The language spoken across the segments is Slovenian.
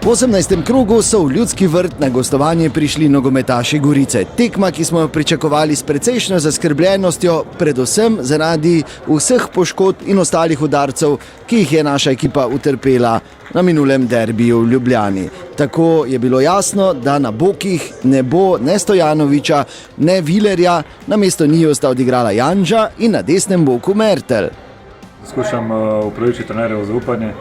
V 18. krogu so v Ljudski vrt na gostovanje prišli nogometaši Gorice. Tekma, ki smo jo pričakovali s precejšnjo zaskrbljenostjo, predvsem zaradi vseh poškodb in ostalih udarcev, ki jih je naša ekipa utrpela na minulem derbiju v Ljubljani. Tako je bilo jasno, da na bokih ne bo ne Stojanoviča, ne Vilerja, namesto njiju sta odigrala Janža in na desnem boku Mertelj. Skušam upravičiti trenerjevo zaupanje.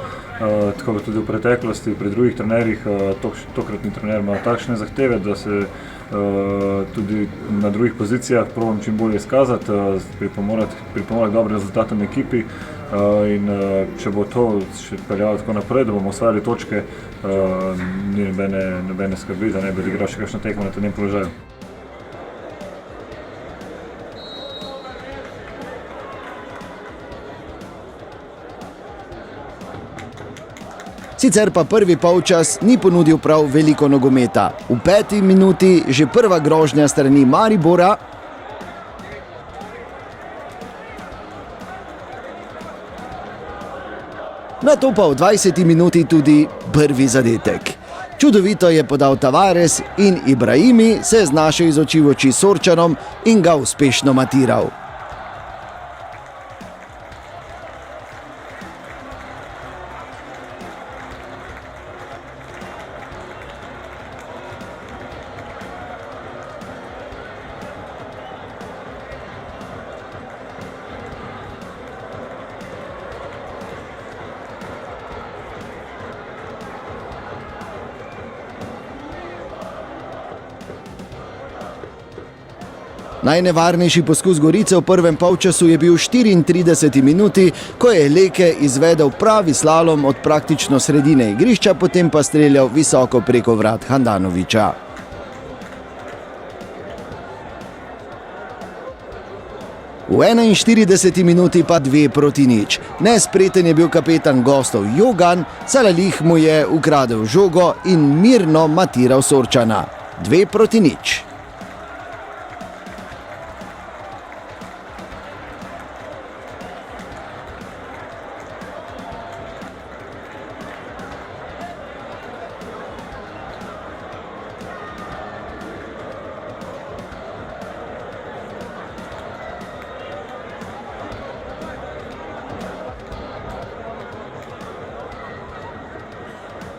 Tako kot tudi v preteklosti, pri drugih trenerjih, tokratni trener ima takšne zahteve, da se tudi na drugih pozicijah probam čim bolje izkazati, pripomorati dobrim rezultatom ekipi in če bo to še peljalo tako naprej, da bomo osvajali točke, ni nobene skrbi, da ne bi igral še kakšno tekmo na tem položaju. Sicer pa prvi polčas ni ponudil prav veliko nogometa. V 5. minuti že prva grožnja strani Maribora. Nato pa v 20. minuti tudi prvi zadetek. Čudovito je podal Tavares in Ibrahimi se je znašel iz oči v oči Sorčanom in ga uspešno matiral. Najnevarnejši poskus Gorice v prvem polčasu je bil v 34. minuti, ko je Leke izvedel pravi slalom od praktično sredine igrišča, potem pa streljal visoko preko vrat Handanoviča. V 41. minuti pa 2-0. Nespreten je bil kapetan gostov Jogan, Salalih mu je ukradel žogo in mirno matiral Sorčana. 2-0.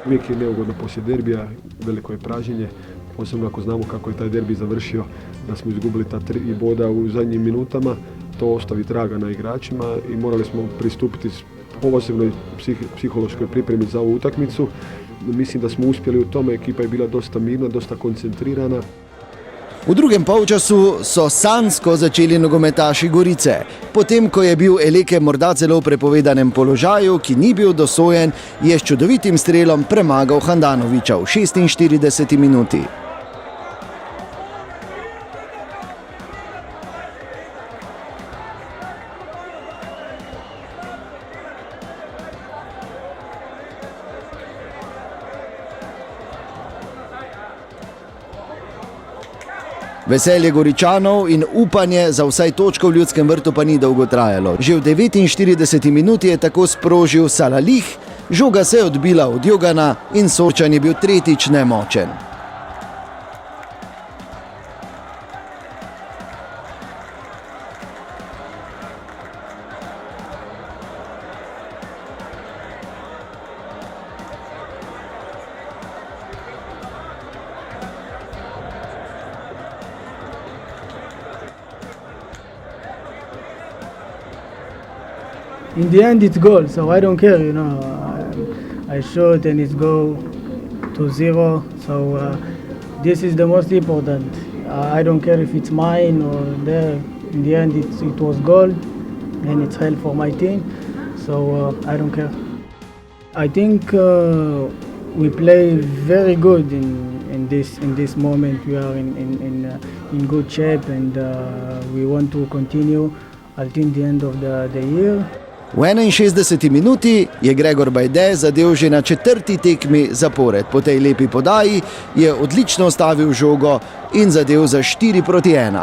Uvijek je neugodno poslije derbija, veliko je pražnjenje, posebno ako znamo kako je taj derbi završio, da smo izgubili ta 3 boda u zadnjim minutama, to ostavi traga na igračima i morali smo pristupiti posebnoj psihološkoj pripremi za ovu utakmicu. Mislim da smo uspjeli u tome, ekipa je bila dosta mirna, dosta koncentrirana. V drugem polčasu so sanjsko začeli nogometaši Gorice. Potem, ko je bil Eleke morda celo v prepovedanem položaju, ki ni bil dosojen, je s čudovitim strelom premagal Handanoviča v 46. minuti. Veselje Goričanov in upanje za vsaj točko v Ljudskem vrtu pa ni dolgo trajalo. Že v 49. minuti je tako sprožil Salalih, žoga se je odbila od Jogana in Sorčan je bil tretjič nemočen. In the end it's goal, so I don't care, you know. I shot and it's go 2-0, so this is the most important. I don't care if it's mine or there. In the end it was goal and it's help for my team, so I don't care. I think we play very good in this moment. We are in good shape and we want to continue until the end of the year. V 61. minuti je Gregor Bajde zadel že na 4. tekmi zapored. Po tej lepi podaji je odlično ustavil žogo in zadel za 4-1.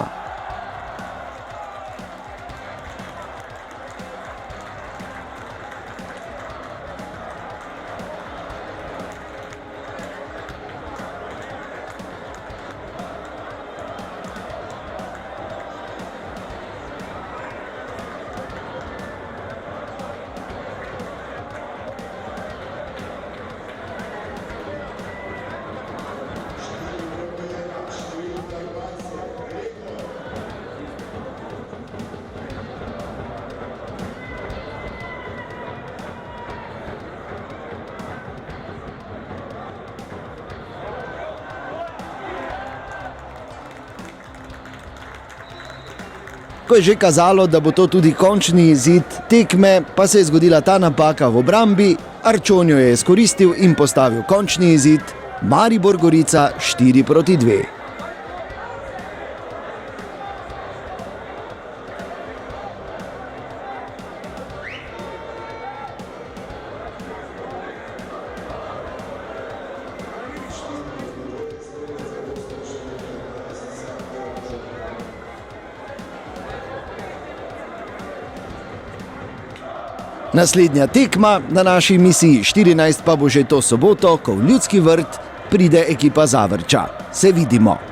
Ko je že kazalo, da bo to tudi končni izid tekme, pa se je zgodila ta napaka v obrambi, Arčon jo je izkoristil in postavil končni izid, Maribor Gorica 4:2. Naslednja tekma na naši misiji 14 pa bo že to soboto, ko v Ljudski vrt pride ekipa Zavrča. Se vidimo!